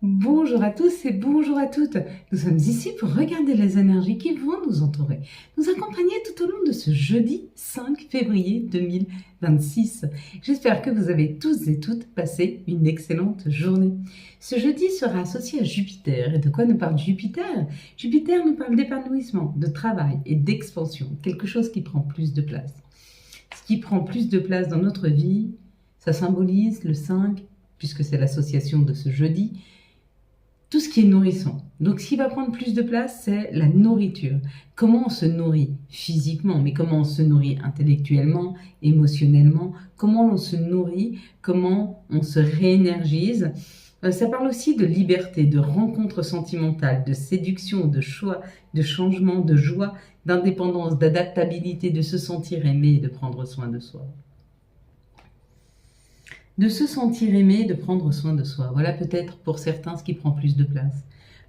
Bonjour à tous et bonjour à toutes. Nous sommes ici pour regarder les énergies qui vont nous entourer, nous accompagner tout au long de ce jeudi 5 février 2026. J'espère que vous avez tous et toutes passé une excellente journée. Ce jeudi sera associé à Jupiter. Et de quoi nous parle Jupiter? Jupiter nous parle d'épanouissement, de travail et d'expansion, quelque chose qui prend plus de place. Ce qui prend plus de place dans notre vie, ça symbolise le 5, puisque c'est l'association de ce jeudi, tout ce qui est nourrissant. Donc, ce qui va prendre plus de place, c'est la nourriture. Comment on se nourrit physiquement, mais comment on se nourrit intellectuellement, émotionnellement, comment on se nourrit, comment on se réénergise. Ça parle aussi de liberté, de rencontre sentimentale, de séduction, de choix, de changement, de joie, d'indépendance, d'adaptabilité, de se sentir aimé et de prendre soin de soi. De se sentir aimé, de prendre soin de soi. Voilà peut-être pour certains ce qui prend plus de place.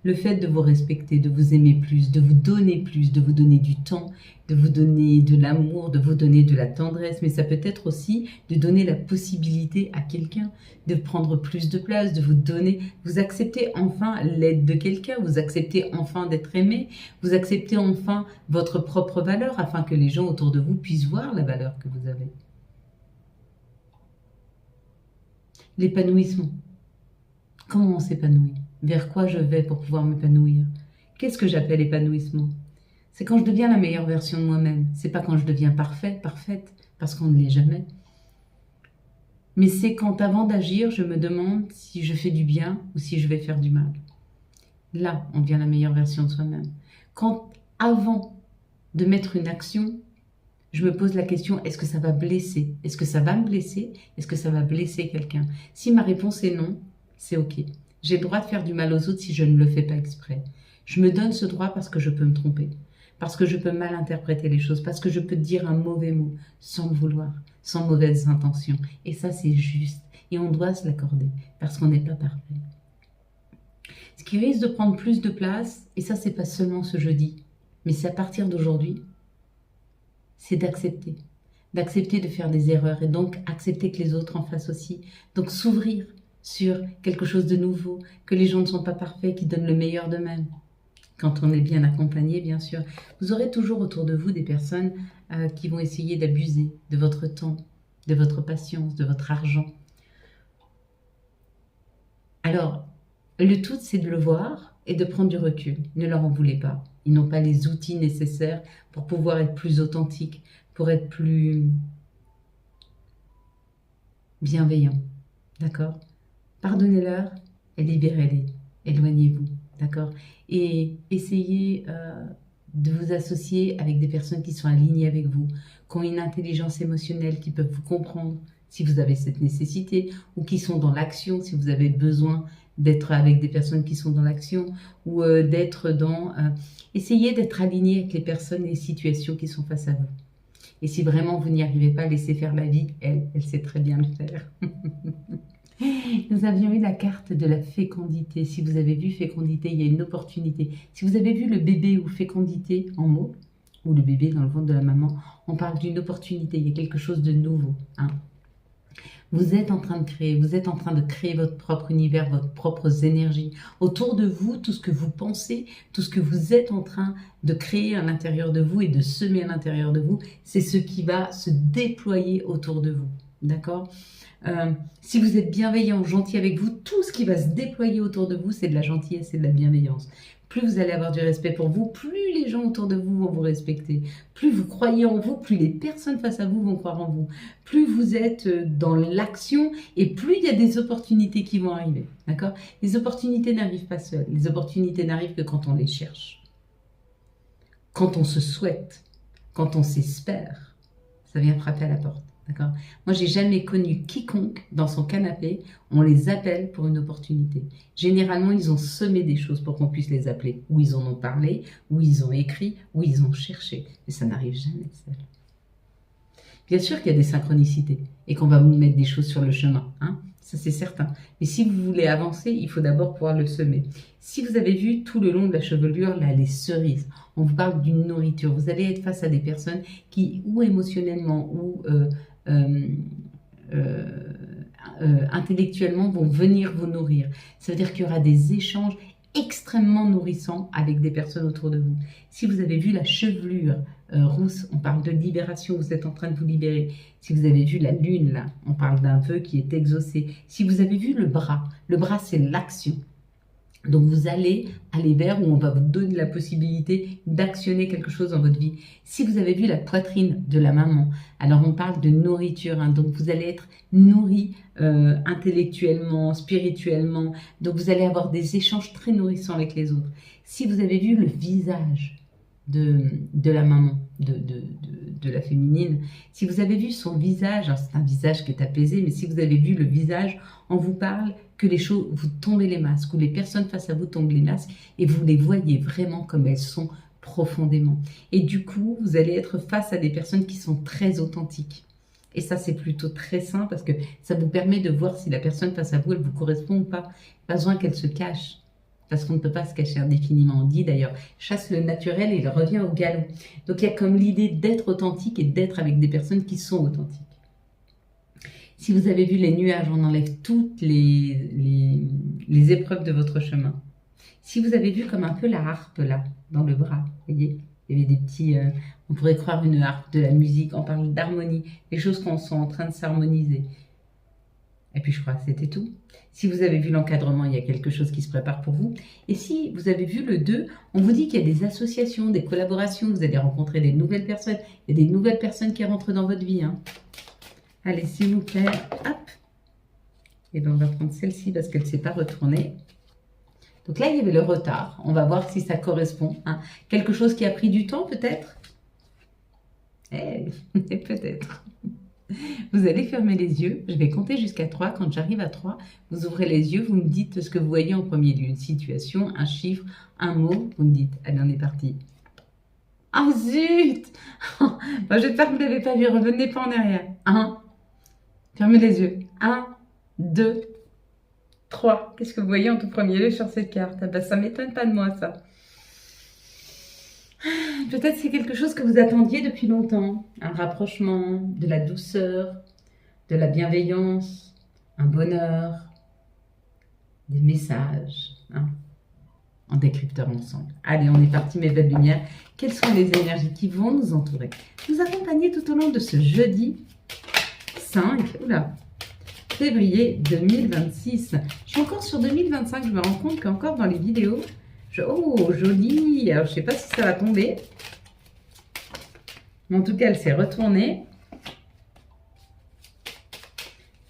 Le fait de vous respecter, de vous aimer plus, de vous donner plus, de vous donner du temps, de vous donner de l'amour, de vous donner de la tendresse, mais ça peut être aussi de donner la possibilité à quelqu'un de prendre plus de place, de vous donner, vous acceptez enfin l'aide de quelqu'un, vous acceptez enfin d'être aimé, vous acceptez enfin votre propre valeur afin que les gens autour de vous puissent voir la valeur que vous avez. L'épanouissement. Comment on s'épanouit? Vers quoi je vais pour pouvoir m'épanouir? Qu'est-ce que j'appelle épanouissement? C'est quand je deviens la meilleure version de moi-même. C'est pas quand je deviens parfait, parfaite, parce qu'on ne l'est jamais. Mais c'est quand avant d'agir, je me demande si je fais du bien ou si je vais faire du mal. Là, on devient la meilleure version de soi-même. Quand avant de mettre une action, je me pose la question, est-ce que ça va blesser? Est-ce que ça va me blesser? Est-ce que ça va blesser quelqu'un? Si ma réponse est non, c'est ok. J'ai le droit de faire du mal aux autres si je ne le fais pas exprès. Je me donne ce droit parce que je peux me tromper, parce que je peux mal interpréter les choses, parce que je peux dire un mauvais mot sans le vouloir, sans mauvaise intention. Et ça, c'est juste. Et on doit se l'accorder parce qu'on n'est pas parfait. Ce qui risque de prendre plus de place, et ça, c'est pas seulement ce jeudi, mais c'est à partir d'aujourd'hui, c'est d'accepter de faire des erreurs et donc accepter que les autres en fassent aussi. Donc s'ouvrir sur quelque chose de nouveau, que les gens ne sont pas parfaits, qui donnent le meilleur d'eux-mêmes. Quand on est bien accompagné, bien sûr. Vous aurez toujours autour de vous des personnes qui vont essayer d'abuser de votre temps, de votre patience, de votre argent. Alors, le tout, c'est de le voir et de prendre du recul. Ne leur en voulez pas. Ils n'ont pas les outils nécessaires pour pouvoir être plus authentiques, pour être plus bienveillants. D'accord? Pardonnez-leur et libérez-les. Éloignez-vous. D'accord? Et essayez de vous associer avec des personnes qui sont alignées avec vous, qui ont une intelligence émotionnelle, qui peuvent vous comprendre si vous avez cette nécessité, ou qui sont dans l'action si vous avez besoin d'être avec des personnes qui sont dans l'action, ou d'être dans... essayez d'être aligné avec les personnes et les situations qui sont face à vous. Et si vraiment vous n'y arrivez pas, laissez faire la vie, elle sait très bien le faire. Nous avions eu la carte de la fécondité. Si vous avez vu fécondité, il y a une opportunité. Si vous avez vu le bébé ou fécondité en mots, ou le bébé dans le ventre de la maman, on parle d'une opportunité, il y a quelque chose de nouveau. Hein. Vous êtes en train de créer, vous êtes en train de créer votre propre univers, votre propre énergie. Autour de vous, tout ce que vous pensez, tout ce que vous êtes en train de créer à l'intérieur de vous et de semer à l'intérieur de vous, c'est ce qui va se déployer autour de vous. D'accord ? Si vous êtes bienveillant, gentil avec vous, tout ce qui va se déployer autour de vous, c'est de la gentillesse et de la bienveillance. Plus vous allez avoir du respect pour vous, plus les gens autour de vous vont vous respecter. Plus vous croyez en vous, plus les personnes face à vous vont croire en vous. Plus vous êtes dans l'action et plus il y a des opportunités qui vont arriver. D'accord ? Les opportunités n'arrivent pas seules. Les opportunités n'arrivent que quand on les cherche. Quand on se souhaite, quand on s'espère, ça vient frapper à la porte. D'accord ? Moi, j'ai jamais connu quiconque dans son canapé, on les appelle pour une opportunité. Généralement, ils ont semé des choses pour qu'on puisse les appeler. Ou ils en ont parlé, ou ils ont écrit, ou ils ont cherché. Mais ça n'arrive jamais seul. Bien sûr qu'il y a des synchronicités et qu'on va vous mettre des choses sur le chemin. Hein, ça, c'est certain. Mais si vous voulez avancer, il faut d'abord pouvoir le semer. Si vous avez vu tout le long de la chevelure, là, les cerises, on vous parle d'une nourriture. Vous allez être face à des personnes qui, ou émotionnellement, ou intellectuellement vont venir vous nourrir. Ça veut dire qu'il y aura des échanges extrêmement nourrissants avec des personnes autour de vous. Si vous avez vu la chevelure rousse, on parle de libération, vous êtes en train de vous libérer. Si vous avez vu la lune, là, on parle d'un vœu qui est exaucé. Si vous avez vu le bras c'est l'action. Donc vous allez aller vers où on va vous donner la possibilité d'actionner quelque chose dans votre vie. Si vous avez vu la poitrine de la maman, alors on parle de nourriture, hein, donc vous allez être nourri intellectuellement, spirituellement, donc vous allez avoir des échanges très nourrissants avec les autres. Si vous avez vu le visage de la maman, de la féminine, si vous avez vu son visage, c'est un visage qui est apaisé, mais si vous avez vu le visage, on vous parle que les choses, vous tombez les masques, ou les personnes face à vous tombent les masques, et vous les voyez vraiment comme elles sont profondément. Et du coup, vous allez être face à des personnes qui sont très authentiques. Et ça, c'est plutôt très sain, parce que ça vous permet de voir si la personne face à vous, elle vous correspond ou pas. Pas besoin qu'elle se cache. Parce qu'on ne peut pas se cacher indéfiniment. On dit d'ailleurs, chasse le naturel et il revient au galop. Donc il y a comme l'idée d'être authentique et d'être avec des personnes qui sont authentiques. Si vous avez vu les nuages, on enlève toutes les épreuves de votre chemin. Si vous avez vu comme un peu la harpe là, dans le bras, vous voyez, il y avait des petits, on pourrait croire une harpe, de la musique, on parle d'harmonie, les choses qu'on sont en train de s'harmoniser. Et puis je crois que c'était tout. Si vous avez vu l'encadrement, il y a quelque chose qui se prépare pour vous. Et si vous avez vu le 2, on vous dit qu'il y a des associations, des collaborations, vous allez rencontrer des nouvelles personnes. Il y a des nouvelles personnes qui rentrent dans votre vie. Hein. Allez, s'il vous plaît, hop. Et bien on va prendre celle-ci parce qu'elle ne s'est pas retournée. Donc là, il y avait le retard. On va voir si ça correspond. Hein. Quelque chose qui a pris du temps peut-être. Peut-être. Vous allez fermer les yeux, je vais compter jusqu'à 3. Quand j'arrive à 3, vous ouvrez les yeux, vous me dites ce que vous voyez en premier lieu. Une situation, un chiffre, un mot, vous me dites. Allez, on est parti. Ah zut. Bon, j'espère que vous ne l'avez pas vu, revenez pas en arrière. 1, fermez les yeux. 1, 2, 3. Qu'est-ce que vous voyez en tout premier lieu sur cette carte? Ah ben, ça ne m'étonne pas de moi, ça. Peut-être c'est quelque chose que vous attendiez depuis longtemps. Un rapprochement, de la douceur, de la bienveillance, un bonheur, des messages. Hein, en décrypteur ensemble. Allez, on est parti, mes belles lumières. Quelles sont les énergies qui vont nous entourer, nous accompagner tout au long de ce jeudi 5 février 2026. Je suis encore sur 2025. Je me rends compte qu'encore dans les vidéos, oh, joli. Alors, je ne sais pas si ça va tomber. Mais en tout cas, elle s'est retournée.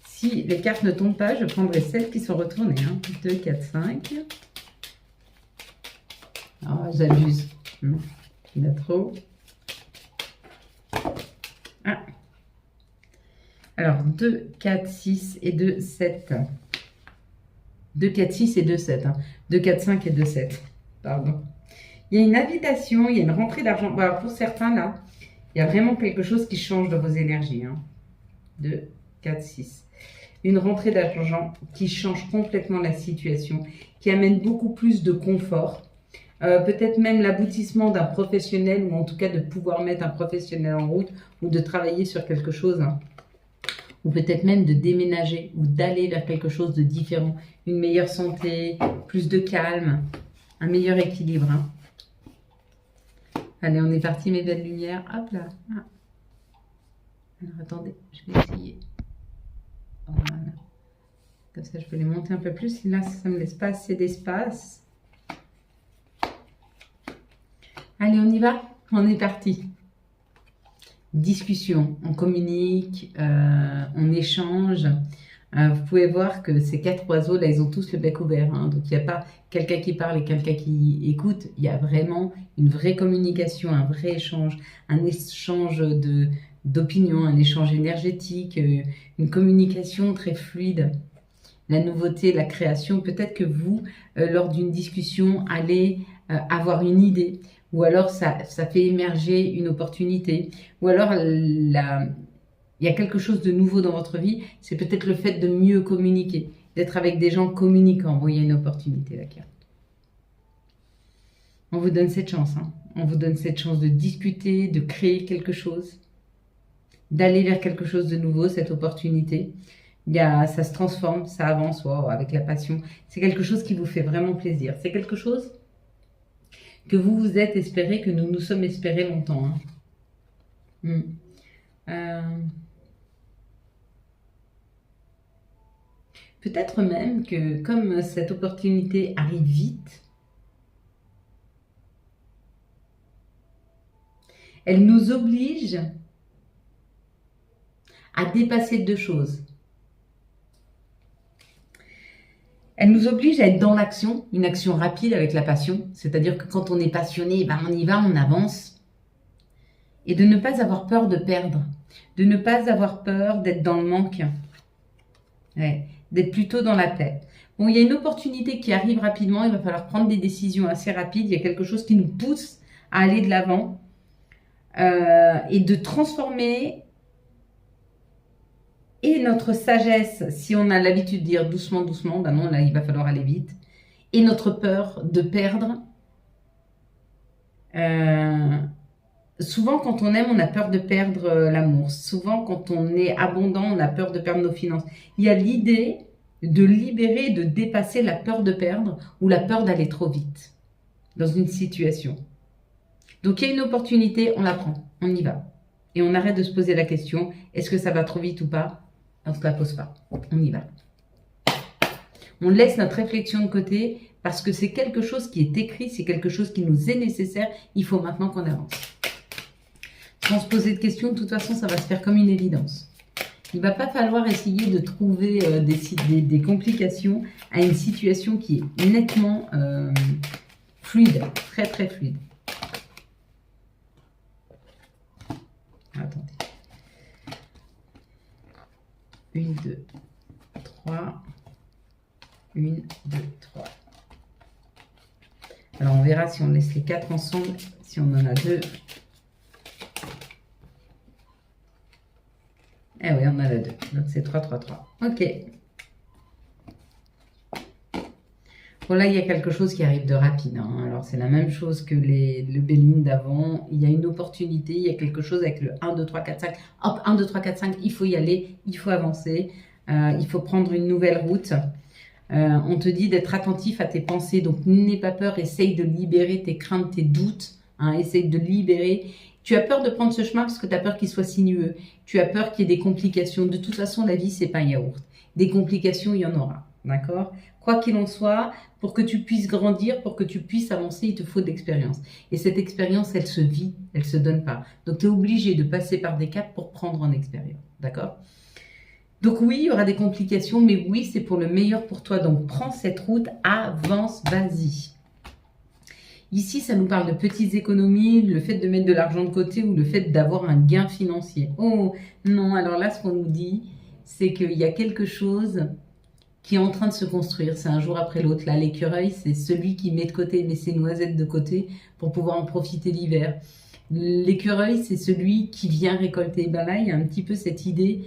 Si les cartes ne tombent pas, je prendrai celles qui sont retournées. 2, 4, 5. Oh, j'abuse. Il y en a trop. Ah. Alors, 2, 4, 6 et 2, 7. 2, 4, 6 et 2, 7. 2, 4, 5 et 2, 7. Pardon. Il y a une invitation, il y a une rentrée d'argent. Bon, alors pour certains, là, il y a vraiment quelque chose qui change dans vos énergies. 2, 4, 6. Une rentrée d'argent qui change complètement la situation, qui amène beaucoup plus de confort. Peut-être même l'aboutissement d'un professionnel, ou en tout cas de pouvoir mettre un professionnel en route, ou de travailler sur quelque chose. Ou peut-être même de déménager, ou d'aller vers quelque chose de différent. Une meilleure santé, plus de calme, un meilleur équilibre. Allez, on est parti, mes belles lumières. Hop là. Alors, attendez, je vais essayer. Voilà. Comme ça, je peux les monter un peu plus. Là, ça ne me laisse pas assez d'espace. Allez, on y va. On est parti. Discussion. On communique, on échange. Vous pouvez voir que ces 4 oiseaux, là, ils ont tous le bec ouvert. Donc, il n'y a pas quelqu'un qui parle et quelqu'un qui écoute. Il y a vraiment une vraie communication, un vrai échange, un échange d'opinions, un échange énergétique, une communication très fluide. La nouveauté, la création, peut-être que vous, lors d'une discussion, allez avoir une idée. Ou alors, ça fait émerger une opportunité. Ou alors, il y a quelque chose de nouveau dans votre vie, c'est peut-être le fait de mieux communiquer, d'être avec des gens communicants. Vous voyez une opportunité, la carte. On vous donne cette chance. On vous donne cette chance de discuter, de créer quelque chose, d'aller vers quelque chose de nouveau, cette opportunité. Ça se transforme, ça avance, wow, avec la passion. C'est quelque chose qui vous fait vraiment plaisir. C'est quelque chose que vous vous êtes espéré, que nous nous sommes espérés longtemps. Hein. Peut-être même que comme cette opportunité arrive vite, elle nous oblige à dépasser deux choses. Elle nous oblige à être dans l'action, une action rapide avec la passion. C'est-à-dire que quand on est passionné, ben on y va, on avance. Et de ne pas avoir peur de perdre. De ne pas avoir peur d'être dans le manque. Ouais, d'être plutôt dans la paix. Bon, il y a une opportunité qui arrive rapidement. Il va falloir prendre des décisions assez rapides. Il y a quelque chose qui nous pousse à aller de l'avant. Et de transformer et notre sagesse, si on a l'habitude de dire doucement, doucement, ben non, là, il va falloir aller vite. Et notre peur de perdre. Souvent, quand on aime, on a peur de perdre l'amour. Souvent, quand on est abondant, on a peur de perdre nos finances. Il y a l'idée de libérer, de dépasser la peur de perdre ou la peur d'aller trop vite dans une situation. Donc, il y a une opportunité, on la prend, on y va. Et on arrête de se poser la question, est-ce que ça va trop vite ou pas? On ne se la pose pas, on y va. On laisse notre réflexion de côté parce que c'est quelque chose qui est écrit, c'est quelque chose qui nous est nécessaire. Il faut maintenant qu'on avance. Sans se poser de questions, de toute façon, ça va se faire comme une évidence. Il ne va pas falloir essayer de trouver des complications à une situation qui est nettement fluide, très très fluide. Attendez. 1, 2, 3. 1, 2, 3. Alors, on verra si on laisse les 4 ensemble, si on en a 2. Eh oui, on en a 2. Donc, c'est 3, 3, 3. Ok. Bon, là, il y a quelque chose qui arrive de rapide. Hein. Alors, c'est la même chose que le Béline d'avant. Il y a une opportunité, il y a quelque chose avec le 1, 2, 3, 4, 5. Hop, 1, 2, 3, 4, 5, il faut y aller, il faut avancer. Il faut prendre une nouvelle route. On te dit d'être attentif à tes pensées, donc n'aie pas peur, essaye de libérer tes craintes, tes doutes, hein, essaye de libérer. Tu as peur de prendre ce chemin parce que tu as peur qu'il soit sinueux, tu as peur qu'il y ait des complications. De toute façon, la vie, c'est pas un yaourt. Des complications, il y en aura, d'accord? Quoi qu'il en soit, pour que tu puisses grandir, pour que tu puisses avancer, il te faut de l'expérience. Et cette expérience, elle se vit, elle se donne pas. Donc, tu es obligé de passer par des caps pour prendre en expérience, d'accord? Donc oui, il y aura des complications, mais oui, c'est pour le meilleur pour toi. Donc prends cette route, avance, vas-y. Ici, ça nous parle de petites économies, le fait de mettre de l'argent de côté ou le fait d'avoir un gain financier. Oh non, alors là, ce qu'on nous dit, c'est qu'il y a quelque chose qui est en train de se construire. C'est un jour après l'autre. Là, l'écureuil, c'est celui qui met de côté, met ses noisettes de côté pour pouvoir en profiter l'hiver. L'écureuil, c'est celui qui vient récolter. Ben là, il y a un petit peu cette idée...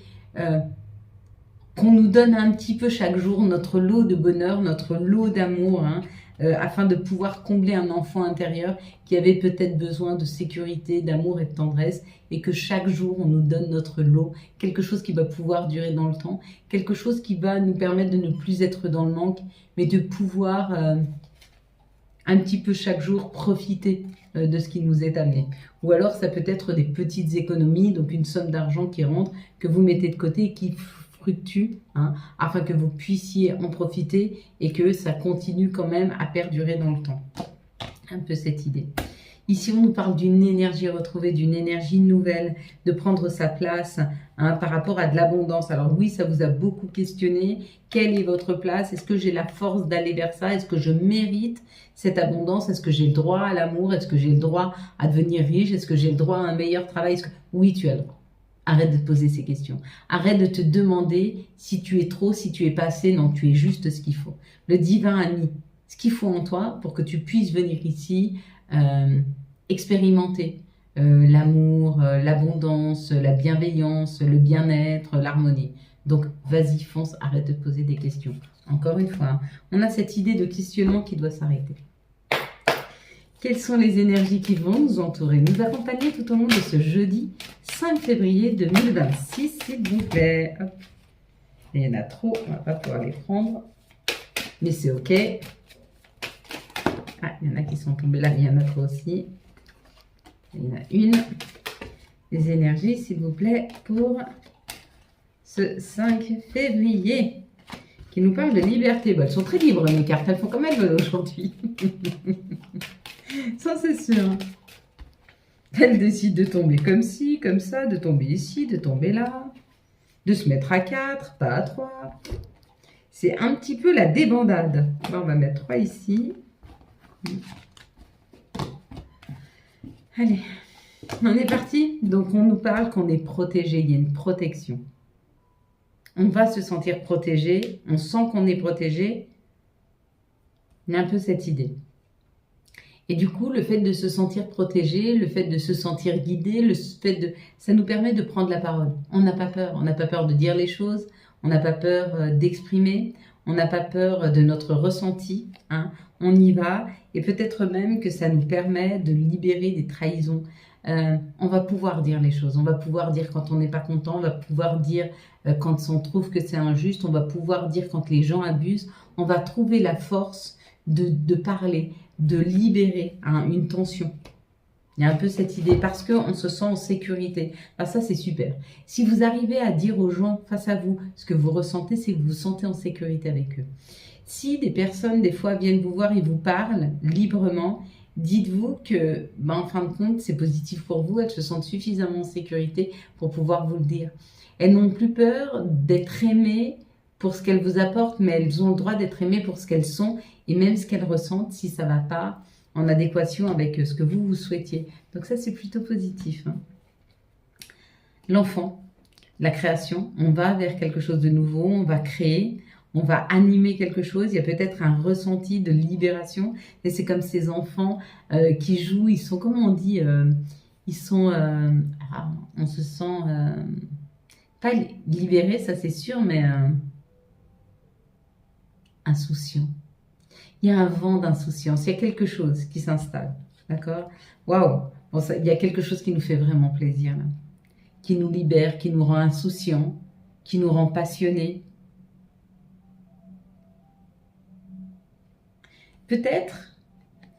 qu'on nous donne un petit peu chaque jour notre lot de bonheur, notre lot d'amour, hein, afin de pouvoir combler un enfant intérieur qui avait peut-être besoin de sécurité, d'amour et de tendresse, et que chaque jour, on nous donne notre lot, quelque chose qui va pouvoir durer dans le temps, quelque chose qui va nous permettre de ne plus être dans le manque, mais de pouvoir un petit peu chaque jour profiter de ce qui nous est amené. Ou alors, ça peut être des petites économies, donc une somme d'argent qui rentre, que vous mettez de côté et qui fructue, hein, afin que vous puissiez en profiter et que ça continue quand même à perdurer dans le temps. Un peu cette idée. Ici, on nous parle d'une énergie retrouvée, d'une énergie nouvelle, de prendre sa place, hein, par rapport à de l'abondance. Alors oui, ça vous a beaucoup questionné. Quelle est votre place? Est-ce que j'ai la force d'aller vers ça? Est-ce que je mérite cette abondance? Est-ce que j'ai le droit à l'amour? Est-ce que j'ai le droit à devenir riche? Est-ce que j'ai le droit à un meilleur travail? Oui, tu as le droit. Arrête de te poser ces questions. Arrête de te demander si tu es trop, si tu es pas assez. Non, tu es juste ce qu'il faut. Le divin a mis ce qu'il faut en toi pour que tu puisses venir ici expérimenter l'amour, l'abondance, la bienveillance, le bien-être, l'harmonie. Donc, vas-y, fonce, arrête de te poser des questions. Encore une fois, hein, on a cette idée de questionnement qui doit s'arrêter. Quelles sont les énergies qui vont nous entourer, nous accompagner tout au long de ce jeudi 5 février 2026, s'il vous plaît. Hop. Il y en a trop, on va pas pouvoir les prendre. Mais c'est ok. Ah, il y en a qui sont tombés là, il y en a trop aussi. Il y en a une. Les énergies, s'il vous plaît, pour ce 5 février. Qui nous parle de liberté. Bon, elles sont très libres, mes cartes. Elles font comme elles veulent aujourd'hui. Ça, c'est sûr. Elles décident de tomber comme ci, comme ça, de tomber ici, de tomber là, de se mettre à 4, pas à 3. C'est un petit peu la débandade. Bon, on va mettre 3 ici. Allez, on est parti. Donc, on nous parle qu'on est protégé. Il y a une protection. On va se sentir protégé. On sent qu'on est protégé. Il y a un peu cette idée. Et du coup, le fait de se sentir protégé, le fait de se sentir guidé, ça nous permet de prendre la parole. On n'a pas peur. On n'a pas peur de dire les choses. On n'a pas peur d'exprimer. On n'a pas peur de notre ressenti. Hein. On y va. Et peut-être même que ça nous permet de libérer des trahisons. On va pouvoir dire les choses. On va pouvoir dire quand on n'est pas content. On va pouvoir dire quand on trouve que c'est injuste. On va pouvoir dire quand les gens abusent. On va trouver la force de parler, de libérer une tension. Il y a un peu cette idée parce qu'on se sent en sécurité. Alors ça, c'est super. Si vous arrivez à dire aux gens face à vous ce que vous ressentez, c'est que vous vous sentez en sécurité avec eux. Si des personnes, des fois, viennent vous voir et vous parlent librement, dites-vous que, en fin de compte, c'est positif pour vous. Elles se sentent suffisamment en sécurité pour pouvoir vous le dire. Elles n'ont plus peur d'être aimées pour ce qu'elles vous apportent, mais elles ont le droit d'être aimées pour ce qu'elles sont et même ce qu'elles ressentent si ça ne va pas en adéquation avec ce que vous souhaitiez. Donc ça, c'est plutôt positif. Hein. L'enfant, la création, on va vers quelque chose de nouveau, on va créer, on va animer quelque chose. Il y a peut-être un ressenti de libération. Et c'est comme ces enfants qui jouent, ils sont, comment on dit, ils sont, on se sent, pas libérés, ça c'est sûr, mais insouciant. Il y a un vent d'insouciance, il y a quelque chose qui s'installe, d'accord? Waouh! Bon, il y a quelque chose qui nous fait vraiment plaisir, là. Qui nous libère, qui nous rend insouciants, qui nous rend passionnés. Peut-être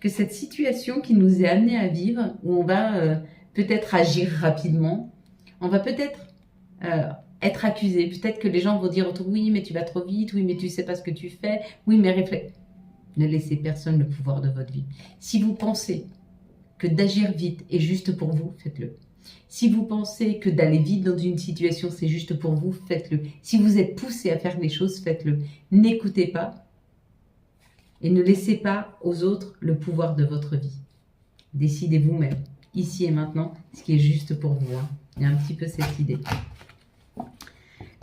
que cette situation qui nous est amenée à vivre, où on va peut-être agir rapidement, on va peut-être être accusé, peut-être que les gens vont dire « Oui, mais tu vas trop vite, oui, mais tu ne sais pas ce que tu fais, oui, mais réfléchis. » Ne laissez personne le pouvoir de votre vie. Si vous pensez que d'agir vite est juste pour vous, faites-le. Si vous pensez que d'aller vite dans une situation, c'est juste pour vous, faites-le. Si vous êtes poussé à faire des choses, faites-le. N'écoutez pas et ne laissez pas aux autres le pouvoir de votre vie. Décidez vous-même, ici et maintenant, ce qui est juste pour vous. Hein. Il y a un petit peu cette idée.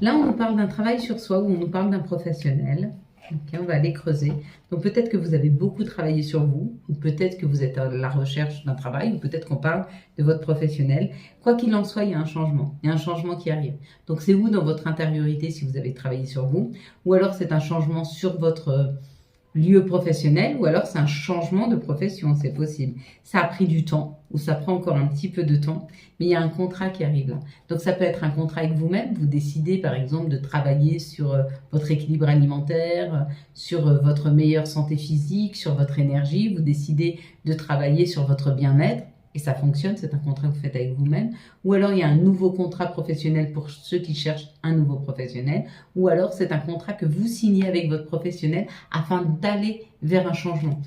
Là, on nous parle d'un travail sur soi ou on nous parle d'un professionnel. Okay, on va aller creuser. Donc peut-être que vous avez beaucoup travaillé sur vous, ou peut-être que vous êtes à la recherche d'un travail, ou peut-être qu'on parle de votre professionnel. Quoi qu'il en soit, il y a un changement. Il y a un changement qui arrive. Donc c'est où dans votre intériorité si vous avez travaillé sur vous, ou alors c'est un changement sur votre lieu professionnel, ou alors c'est un changement de profession, c'est possible. Ça a pris du temps, ou ça prend encore un petit peu de temps, mais il y a un contrat qui arrive là. Donc ça peut être un contrat avec vous-même, vous décidez par exemple de travailler sur votre équilibre alimentaire, sur votre meilleure santé physique, sur votre énergie, vous décidez de travailler sur votre bien-être, et ça fonctionne, c'est un contrat que vous faites avec vous-même, ou alors il y a un nouveau contrat professionnel pour ceux qui cherchent un nouveau professionnel, ou alors c'est un contrat que vous signez avec votre professionnel afin d'aller vers un changement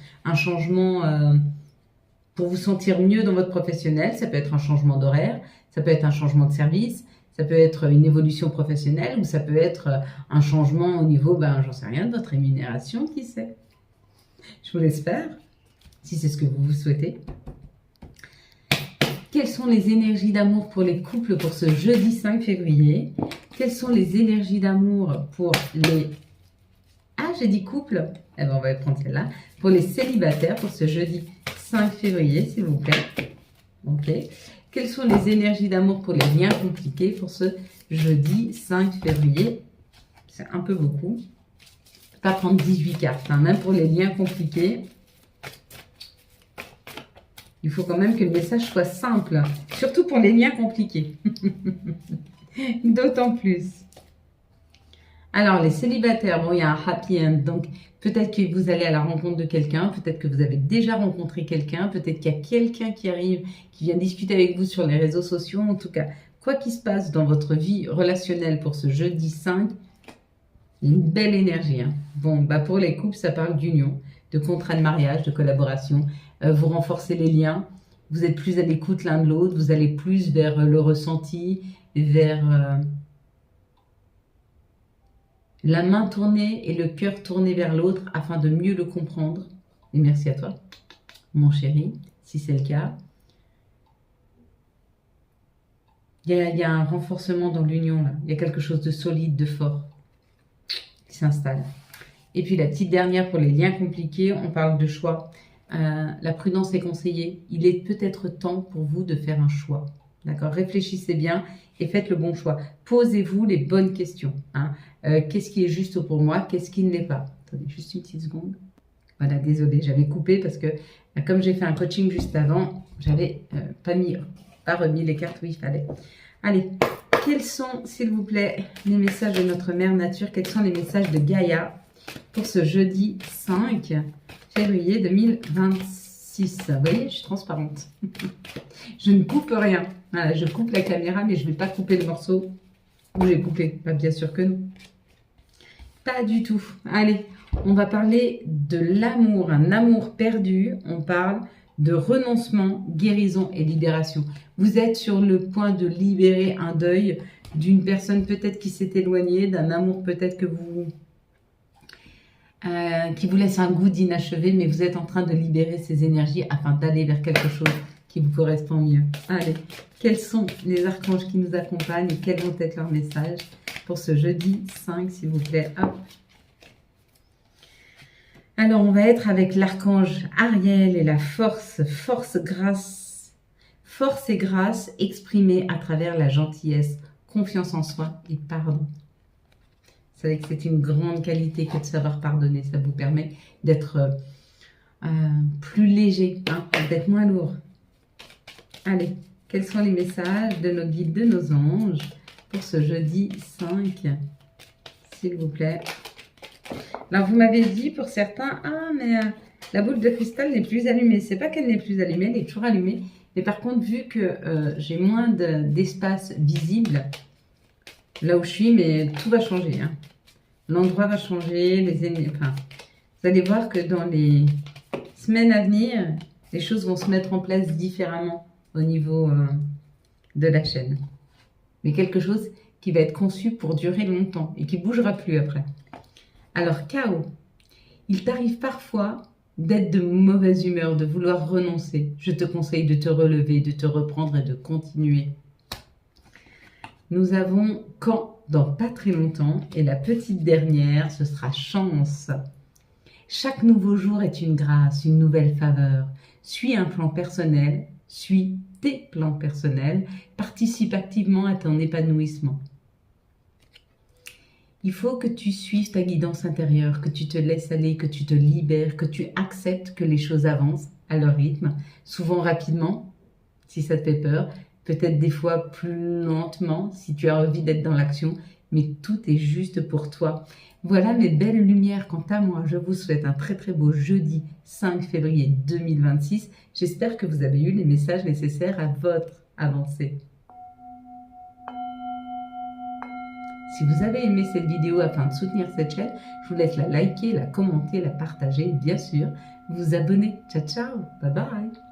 pour vous sentir mieux dans votre professionnel. Ça peut être un changement d'horaire, ça peut être un changement de service, ça peut être une évolution professionnelle, ou ça peut être un changement au niveau, j'en sais rien, de votre rémunération, qui sait. Je vous laisse faire, si c'est ce que vous souhaitez. Quelles sont les énergies d'amour pour les couples pour ce jeudi 5 février? Quelles sont les énergies d'amour pour les... Ah, j'ai dit couple. Eh bien, on va prendre celle-là. Pour les célibataires pour ce jeudi 5 février, s'il vous plaît. Ok. Quelles sont les énergies d'amour pour les liens compliqués pour ce jeudi 5 février? C'est un peu beaucoup. Je ne peux pas prendre 18 cartes, hein, même pour les liens compliqués. Il faut quand même que le message soit simple, surtout pour les liens compliqués. D'autant plus. Alors, les célibataires, bon, il y a un happy end, donc peut-être que vous allez à la rencontre de quelqu'un, peut-être que vous avez déjà rencontré quelqu'un, peut-être qu'il y a quelqu'un qui arrive, qui vient discuter avec vous sur les réseaux sociaux. En tout cas, quoi qu'il se passe dans votre vie relationnelle pour ce jeudi 5, une belle énergie. Hein. Bon, bah pour les couples, ça parle d'union, de contrat de mariage, de collaboration. Vous renforcez les liens, vous êtes plus à l'écoute l'un de l'autre, vous allez plus vers le ressenti, vers la main tournée et le cœur tourné vers l'autre afin de mieux le comprendre. Et merci à toi, mon chéri, si c'est le cas. Il y a un renforcement dans l'union, là. Il y a quelque chose de solide, de fort qui s'installe. Et puis la petite dernière pour les liens compliqués, on parle de choix. La prudence est conseillée. Il est peut-être temps pour vous de faire un choix. D'accord? Réfléchissez bien et faites le bon choix. Posez-vous les bonnes questions. Hein. Qu'est-ce qui est juste pour moi? Qu'est-ce qui ne l'est pas? Attendez, juste une petite seconde. Voilà, désolée, j'avais coupé parce que comme j'ai fait un coaching juste avant, j'avais pas remis les cartes où il fallait. Allez, quels sont, s'il vous plaît, les messages de notre mère nature? Quels sont les messages de Gaïa pour ce jeudi 5 février 2026? Vous voyez, je suis transparente. Je ne coupe rien. Voilà, je coupe la caméra, mais je ne vais pas couper le morceau où j'ai coupé. Bah, bien sûr que non. Pas du tout. Allez, on va parler de l'amour, un amour perdu. On parle de renoncement, guérison et libération. Vous êtes sur le point de libérer un deuil d'une personne peut-être qui s'est éloignée, d'un amour peut-être que qui vous laisse un goût d'inachevé, mais vous êtes en train de libérer ces énergies afin d'aller vers quelque chose qui vous correspond mieux. Allez, quels sont les archanges qui nous accompagnent et quels vont être leurs messages pour ce jeudi 5, s'il vous plaît? Hop. Alors, on va être avec l'archange Ariel et la force et grâce exprimée à travers la gentillesse, confiance en soi et pardon. Vous savez que c'est une grande qualité que de savoir pardonner. Ça vous permet d'être plus léger, hein, d'être moins lourd. Allez, quels sont les messages de nos guides, de nos anges pour ce jeudi 5, s'il vous plaît? Alors, vous m'avez dit pour certains, ah, mais la boule de cristal n'est plus allumée. C'est pas qu'elle n'est plus allumée, elle est toujours allumée. Mais par contre, vu que j'ai moins d'espace visible, là où je suis, mais tout va changer. Hein. L'endroit va changer, enfin, vous allez voir que dans les semaines à venir, les choses vont se mettre en place différemment au niveau de la chaîne. Mais quelque chose qui va être conçu pour durer longtemps et qui ne bougera plus après. Alors, chaos. Il t'arrive parfois d'être de mauvaise humeur, de vouloir renoncer. Je te conseille de te relever, de te reprendre et de continuer. Nous avons quand dans pas très longtemps et la petite dernière, ce sera chance. Chaque nouveau jour est une grâce, une nouvelle faveur. Suis un plan personnel, suis tes plans personnels, participe activement à ton épanouissement. Il faut que tu suives ta guidance intérieure, que tu te laisses aller, que tu te libères, que tu acceptes que les choses avancent à leur rythme, souvent rapidement, si ça te fait peur, peut-être des fois plus lentement, si tu as envie d'être dans l'action, mais tout est juste pour toi. Voilà mes belles lumières. Quant à moi, je vous souhaite un très très beau jeudi 5 février 2026. J'espère que vous avez eu les messages nécessaires à votre avancée. Si vous avez aimé cette vidéo afin de soutenir cette chaîne, je vous laisse la liker, la commenter, la partager et bien sûr vous abonner. Ciao ciao, bye bye.